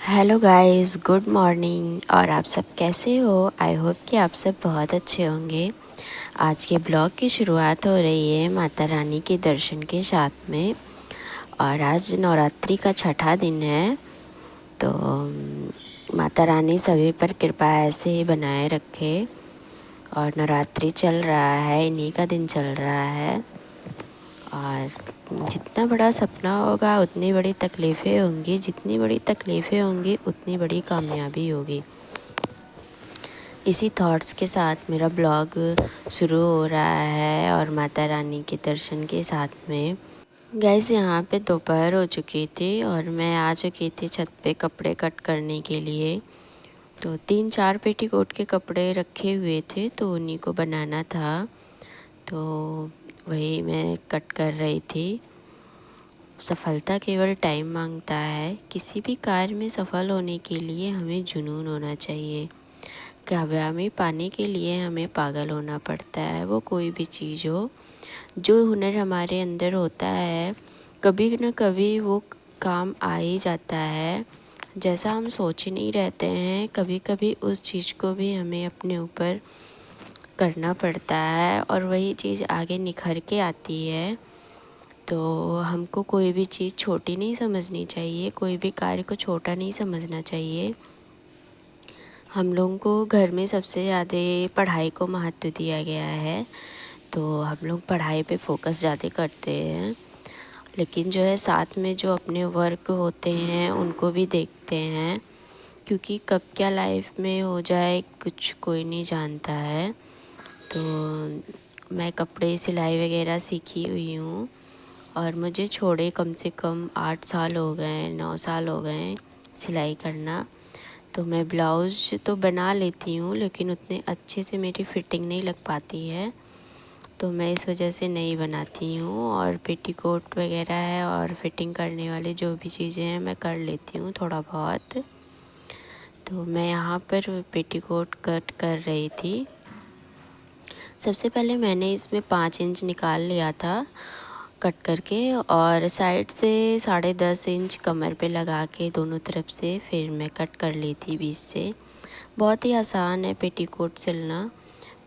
Hello guys, good morning. और आप सब कैसे हो? आई होप कि आप सब बहुत अच्छे होंगे। आज के ब्लॉग की शुरुआत हो रही है माता रानी के दर्शन के साथ में। और आज नवरात्रि का छठा दिन है, तो माता रानी सभी पर कृपा ऐसे ही बनाए रखे। और नवरात्रि चल रहा है, इन्हीं का दिन चल रहा है। और जितना बड़ा सपना होगा उतनी बड़ी तकलीफ़ें होंगी, जितनी बड़ी तकलीफ़ें होंगी उतनी बड़ी कामयाबी होगी। इसी थॉट्स के साथ मेरा ब्लॉग शुरू हो रहा है और माता रानी के दर्शन के साथ में। गाइस, यहाँ पे दोपहर हो चुकी थी और मैं आ चुकी थी छत पे कपड़े कट करने के लिए। तो 3-4 पेटीकोट के कपड़े रखे हुए थे, तो उन्हीं को बनाना था, तो वही मैं कट कर रही थी। सफलता केवल टाइम मांगता है। किसी भी कार्य में सफल होने के लिए हमें जुनून होना चाहिए। कामयाबी पाने के लिए हमें पागल होना पड़ता है। वो कोई भी चीज़ हो, जो हुनर हमारे अंदर होता है, कभी न कभी वो काम आ ही जाता है। जैसा हम सोचे नहीं रहते हैं, कभी कभी उस चीज़ को भी हमें अपने ऊपर करना पड़ता है और वही चीज़ आगे निखर के आती है। तो हमको कोई भी चीज़ छोटी नहीं समझनी चाहिए, कोई भी कार्य को छोटा नहीं समझना चाहिए। हम लोगों को घर में सबसे ज़्यादा पढ़ाई को महत्व दिया गया है, तो हम लोग पढ़ाई पे फोकस ज़्यादा करते हैं। लेकिन जो है साथ में जो अपने वर्क होते हैं उनको भी देखते हैं, क्योंकि कब क्या लाइफ में हो जाए कुछ कोई नहीं जानता है। तो मैं कपड़े सिलाई वगैरह सीखी हुई हूँ और मुझे छोड़े कम से कम 8 साल हो गए, 9 साल हो गए सिलाई करना। तो मैं ब्लाउज़ तो बना लेती हूँ, लेकिन उतने अच्छे से मेरी फ़िटिंग नहीं लग पाती है, तो मैं इस वजह से नहीं बनाती हूँ। और पेटीकोट वगैरह है और फ़िटिंग करने वाली जो भी चीज़ें हैं मैं कर लेती हूँ थोड़ा बहुत। तो मैं यहाँ पर पेटीकोट कट कर रही थी। सबसे पहले मैंने इसमें 5 इंच निकाल लिया था कट करके, और साइड से 10.5 इंच कमर पे लगा के दोनों तरफ से फिर मैं कट कर ली थी बीच से। बहुत ही आसान है पेटीकोट सिलना,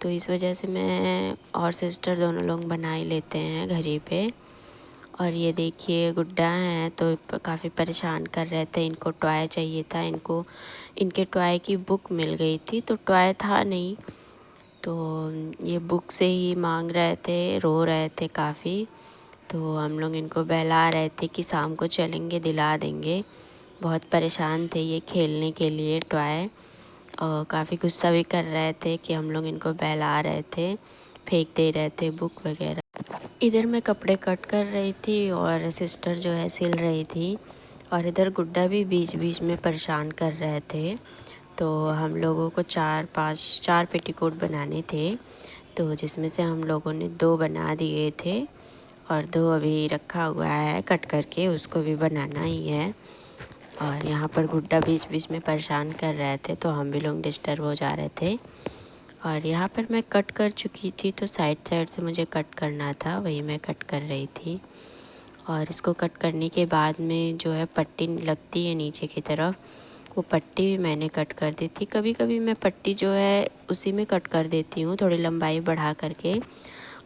तो इस वजह से मैं और सिस्टर दोनों लोग बना ही लेते हैं घर ही पे। और ये देखिए गुड्डा हैं, तो काफ़ी परेशान कर रहे थे, इनको टॉय चाहिए था। इनके टॉय की बुक मिल गई थी, तो टॉय था नहीं, तो ये बुक से ही मांग रहे थे, रो रहे थे काफ़ी। तो हम लोग इनको बहला रहे थे कि शाम को चलेंगे, दिला देंगे। बहुत परेशान थे ये खेलने के लिए टॉय, और काफ़ी गुस्सा भी कर रहे थे कि हम लोग इनको बहला रहे थे, फेंक दे रहे थे बुक वगैरह। इधर मैं कपड़े कट कर रही थी और सिस्टर जो है सिल रही थी, और इधर गुड्डा भी बीच बीच में परेशान कर रहे थे। तो हम लोगों को 4 पेटीकोट बनाने थे, तो जिसमें से हम लोगों ने 2 बना दिए थे और 2 अभी रखा हुआ है कट करके, उसको भी बनाना ही है। और यहाँ पर गुड्डा बीच बीच में परेशान कर रहे थे, तो हम भी लोग डिस्टर्ब हो जा रहे थे। और यहाँ पर मैं कट कर चुकी थी, तो साइड साइड से मुझे कट करना था, वही मैं कट कर रही थी। और इसको कट करने के बाद में जो है पट्टी लगती है नीचे की तरफ, वो पट्टी भी मैंने कट कर दी थी। कभी कभी मैं पट्टी जो है उसी में कट कर देती हूँ, थोड़ी लंबाई बढ़ा करके,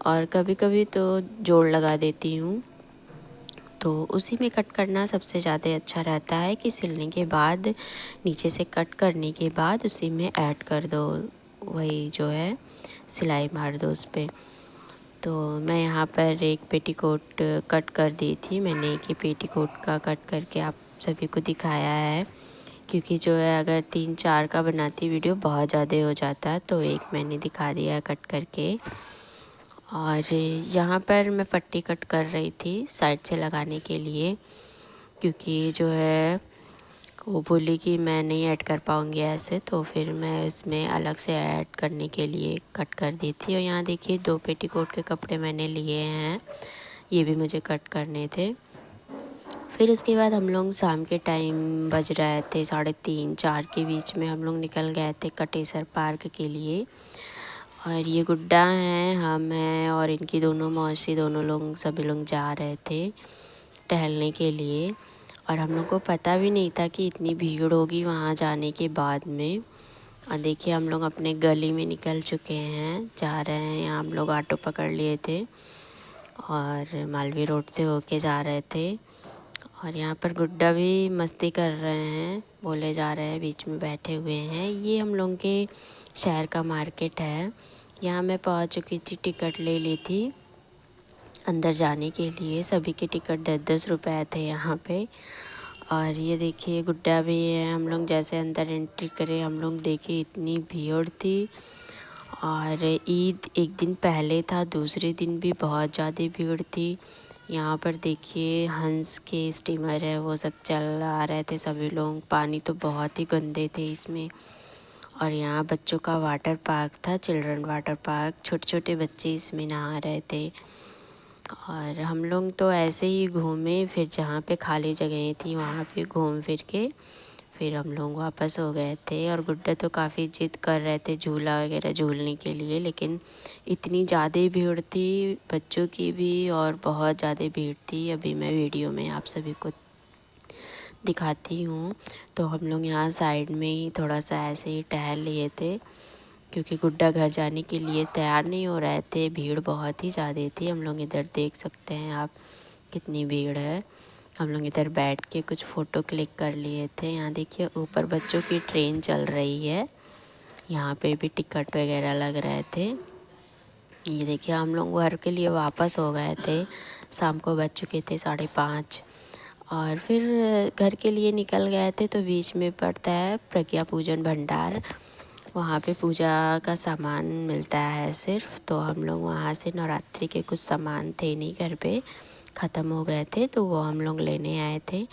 और कभी कभी तो जोड़ लगा देती हूँ। तो उसी में कट करना सबसे ज़्यादा अच्छा रहता है कि सिलने के बाद नीचे से कट करने के बाद उसी में ऐड कर दो, वही जो है सिलाई मार दो उस पर। तो मैं यहाँ पर एक पेटीकोट कट कर दी थी, मैंने एक ही पेटीकोट का कट करके आप सभी को दिखाया है, क्योंकि जो है अगर 3-4 का बनाती वीडियो बहुत ज़्यादा हो जाता है, तो एक मैंने दिखा दिया कट करके। और यहाँ पर मैं पट्टी कट कर रही थी साइड से लगाने के लिए, क्योंकि जो है वो बोली कि मैं नहीं ऐड कर पाऊँगी ऐसे, तो फिर मैं इसमें अलग से ऐड करने के लिए कट कर दी थी। और यहाँ देखिए 2 पेटीकोट के कपड़े मैंने लिए हैं, ये भी मुझे कट करने थे। फिर उसके बाद हम लोग शाम के टाइम बज रहे थे 3:30-4 के बीच में हम लोग निकल गए थे कटेसर पार्क के लिए। और ये गुड्डा हैं, हम हैं और इनकी दोनों मौसी, दोनों लोग सभी लोग जा रहे थे टहलने के लिए। और हम लोग को पता भी नहीं था कि इतनी भीड़ होगी वहाँ जाने के बाद में। और देखिए हम लोग अपने गली में निकल चुके हैं, जा रहे हैं। यहाँ हम लोग ऑटो पकड़ लिए थे और मालवीय रोड से होके जा रहे थे। और यहाँ पर गुड्डा भी मस्ती कर रहे हैं, बोले जा रहे हैं, बीच में बैठे हुए हैं। ये हम लोग के शहर का मार्केट है। यहाँ मैं पहुँच चुकी थी, टिकट ले ली थी अंदर जाने के लिए। सभी के टिकट 10-10 रुपए थे यहाँ पे। और ये देखिए गुड्डा भी है। हम लोग जैसे अंदर एंट्री करें, हम लोग देखे इतनी भीड़ थी। और ईद एक दिन पहले था, दूसरे दिन भी बहुत ज़्यादा भीड़ थी। यहाँ पर देखिए हंस के स्टीमर है, वो सब चल आ रहे थे सभी लोग। पानी तो बहुत ही गंदे थे इसमें। और यहाँ बच्चों का वाटर पार्क था, चिल्ड्रन वाटर पार्क। छोटे छोटे बच्चे इसमें नहा रहे थे। और हम लोग तो ऐसे ही घूमे, फिर जहाँ पे खाली जगह थी वहाँ पे घूम फिर के फिर हम लोग वापस हो गए थे। और गुड्डा तो काफ़ी जिद कर रहे थे झूला वगैरह झूलने के लिए, लेकिन इतनी ज़्यादा भीड़ थी बच्चों की भी, और बहुत ज़्यादा भीड़ थी। अभी मैं वीडियो में आप सभी को दिखाती हूँ। तो हम लोग यहाँ साइड में ही थोड़ा सा ऐसे ही टहल लिए थे, क्योंकि गुड्डा घर जाने के लिए तैयार नहीं हो रहे थे। भीड़ बहुत ही ज़्यादा थी। हम लोग इधर देख सकते हैं आप कितनी भीड़ है। हम लोग इधर बैठ के कुछ फ़ोटो क्लिक कर लिए थे। यहाँ देखिए ऊपर बच्चों की ट्रेन चल रही है, यहाँ पे भी टिकट वगैरह लग रहे थे। ये देखिए हम लोग घर के लिए वापस हो गए थे, शाम को बज चुके थे 5:30। और फिर घर के लिए निकल गए थे, तो बीच में पड़ता है प्रज्ञा पूजन भंडार। वहाँ पे पूजा का सामान मिलता है सिर्फ। तो हम लोग वहाँ से नवरात्रि के कुछ सामान थे नहीं घर पे, ख़त्म हो गए थे, तो वो हम लोग लेने आए थे।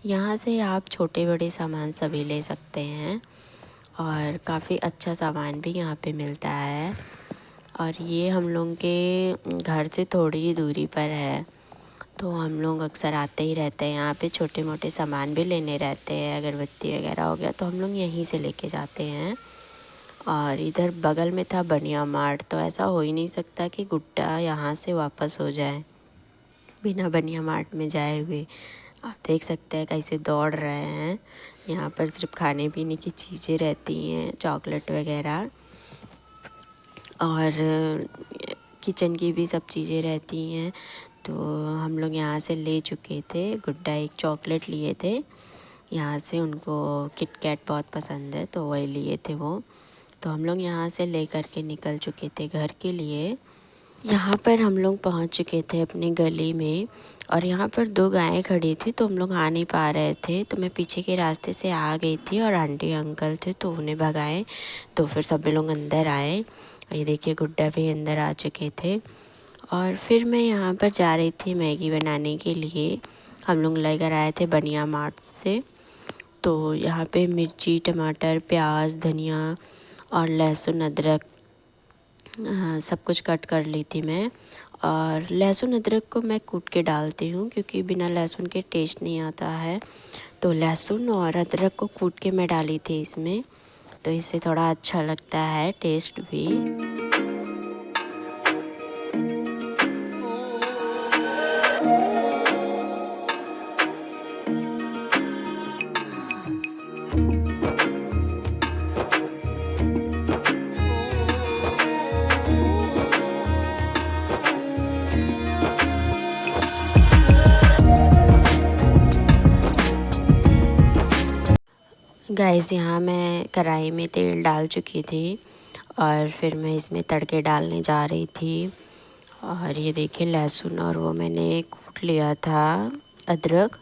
यहाँ से आप छोटे बड़े सामान सभी ले सकते हैं, और काफ़ी अच्छा सामान भी यहाँ पे मिलता है। और ये हम लोग के घर से थोड़ी ही दूरी पर है, तो हम लोग अक्सर आते ही रहते हैं। यहाँ पे छोटे मोटे सामान भी लेने रहते हैं, अगरबत्ती वगैरह हो गया तो हम लोग यहीं से लेके जाते हैं। और इधर बगल में था बनिया मार्ट, तो ऐसा हो ही नहीं सकता कि गुड्डा यहाँ से वापस हो जाए बिना बनिया मार्ट में जाए हुए। आप देख सकते हैं कैसे दौड़ रहे हैं। यहाँ पर सिर्फ खाने पीने की चीज़ें रहती हैं, चॉकलेट वगैरह, और किचन की भी सब चीज़ें रहती हैं। तो हम लोग यहाँ से ले चुके थे। गुड्डा एक चॉकलेट लिए थे यहाँ से, उनको किट कैट बहुत पसंद है, तो वही लिए थे वो। तो हम लोग यहाँ से ले कर के निकल चुके थे घर के लिए। यहाँ पर हम लोग पहुँच चुके थे अपने गली में, और यहाँ पर 2 गायें खड़ी थी, तो हम लोग आ नहीं पा रहे थे। तो मैं पीछे के रास्ते से आ गई थी, और आंटी अंकल थे तो उन्हें भगाए, तो फिर सभी लोग अंदर आए। और ये देखिए गुड्डा भी अंदर आ चुके थे। और फिर मैं यहाँ पर जा रही थी मैगी बनाने के लिए। हम लोग लेकर आए थे बनिया मार्ट से। तो यहाँ पे मिर्ची, टमाटर, प्याज, धनिया और लहसुन, अदरक सब कुछ कट कर ली थी मैं। और लहसुन अदरक को मैं कूट के डालती हूँ, क्योंकि बिना लहसुन के टेस्ट नहीं आता है। तो लहसुन और अदरक को कूट के मैं डाली थी इसमें, तो इससे थोड़ा अच्छा लगता है टेस्ट भी। गाइस यहाँ मैं कढ़ाई में तेल डाल चुकी थी, और फिर मैं इसमें तड़के डालने जा रही थी। और ये देखिए लहसुन और वो मैंने कूट लिया था अदरक,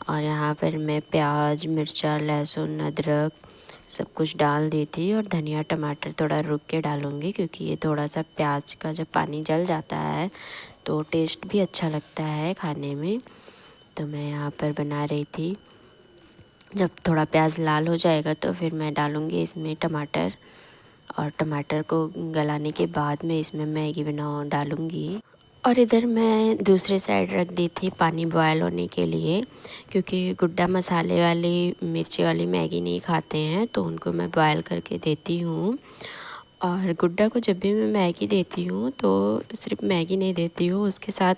और यहाँ पर मैं प्याज, मिर्चा, लहसुन, अदरक सब कुछ डाल दी थी। और धनिया टमाटर थोड़ा रुक के डालूँगी, क्योंकि ये थोड़ा सा प्याज का जब पानी जल जाता है तो टेस्ट भी अच्छा लगता है खाने में। तो मैं यहाँ पर बना रही थी। जब थोड़ा प्याज लाल हो जाएगा तो फिर मैं डालूँगी इसमें टमाटर, और टमाटर को गलाने के बाद में इसमें मैगी डालूँगी। और इधर मैं दूसरे साइड रख दी थी पानी बॉयल होने के लिए, क्योंकि गुड्डा मसाले वाली मिर्ची वाली मैगी नहीं खाते हैं, तो उनको मैं बॉयल करके देती हूँ। और गुड्डा को जब भी मैं मैगी देती हूँ तो सिर्फ मैगी नहीं देती हूँ, उसके साथ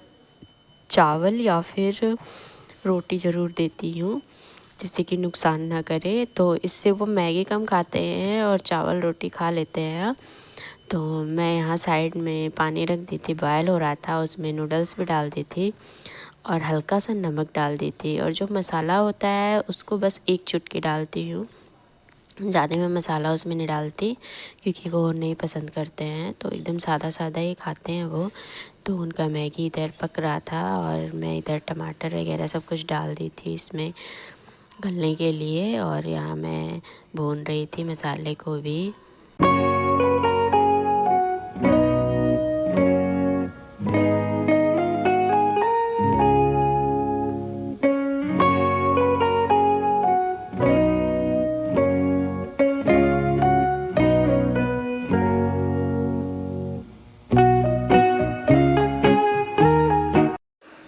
चावल या फिर रोटी ज़रूर देती हूँ जिससे कि नुकसान ना करे। तो इससे वो मैगी कम खाते हैं और चावल रोटी खा लेते हैं। तो मैं यहाँ साइड में पानी रख दी थी, बॉयल हो रहा था, उसमें नूडल्स भी डाल दी थी और हल्का सा नमक डाल दी थी। और जो मसाला होता है उसको बस एक चुटकी डालती हूँ, ज़्यादा मैं मसाला उसमें नहीं डालती क्योंकि वो नहीं पसंद करते हैं, तो एकदम सादा सादा ही खाते हैं वो। तो उनका मैगी इधर पक रहा था और मैं इधर टमाटर वगैरह सब कुछ डाल दी थी इसमें गलने के लिए, और यहाँ मैं भून रही थी मसाले को भी।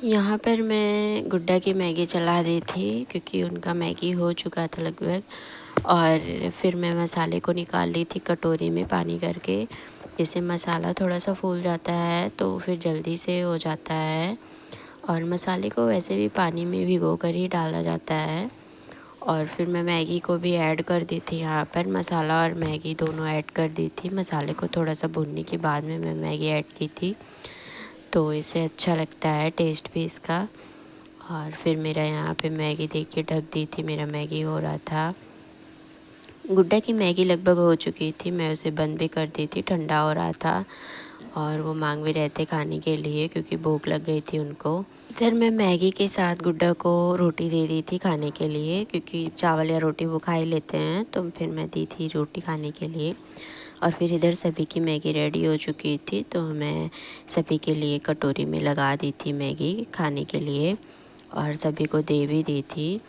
यहाँ पर मैं गुड्डा की मैगी चला दी थी क्योंकि उनका मैगी हो चुका था लगभग, और फिर मैं मसाले को निकाल ली थी कटोरी में पानी करके। जिससे मसाला थोड़ा सा फूल जाता है तो फिर जल्दी से हो जाता है, और मसाले को वैसे भी पानी में भिगो कर ही डाला जाता है। और फिर मैं मैगी को भी ऐड कर दी थी, यहाँ पर मसाला और मैगी दोनों ऐड कर दी थी। मसाले को थोड़ा सा भूनने के बाद में मैं मैगी ऐड की थी, तो इससे अच्छा लगता है टेस्ट भी इसका। और फिर मेरा यहाँ पे मैगी देख के ढक दी थी, मेरा मैगी हो रहा था। गुड्डा की मैगी लगभग हो चुकी थी, मैं उसे बंद भी कर दी थी, ठंडा हो रहा था और वो मांग भी रहे थे खाने के लिए क्योंकि भूख लग गई थी उनको। इधर मैं मैगी के साथ गुड्डा को रोटी दे दी थी खाने के लिए क्योंकि चावल या रोटी वो खा ही लेते हैं, तो फिर मैं दी थी रोटी खाने के लिए। और फिर इधर सभी की मैगी रेडी हो चुकी थी, तो मैं सभी के लिए कटोरी में लगा दी थी मैगी खाने के लिए और सभी को दे भी दी थी।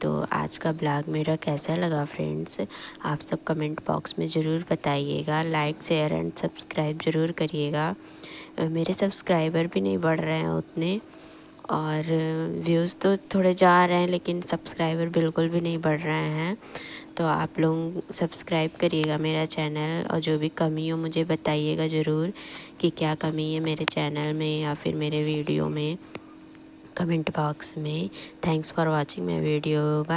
तो आज का ब्लॉग मेरा कैसा लगा फ्रेंड्स, आप सब कमेंट बॉक्स में ज़रूर बताइएगा। लाइक शेयर एंड सब्सक्राइब ज़रूर करिएगा। मेरे सब्सक्राइबर भी नहीं बढ़ रहे हैं उतने, और व्यूज़ तो थोड़े जा रहे हैं लेकिन सब्सक्राइबर बिल्कुल भी नहीं बढ़ रहे हैं। तो आप लोग सब्सक्राइब करिएगा मेरा चैनल, और जो भी कमी हो मुझे बताइएगा ज़रूर कि क्या कमी है मेरे चैनल में या फिर मेरे वीडियो में, कमेंट बॉक्स में। Thanks for watching my video. Bye.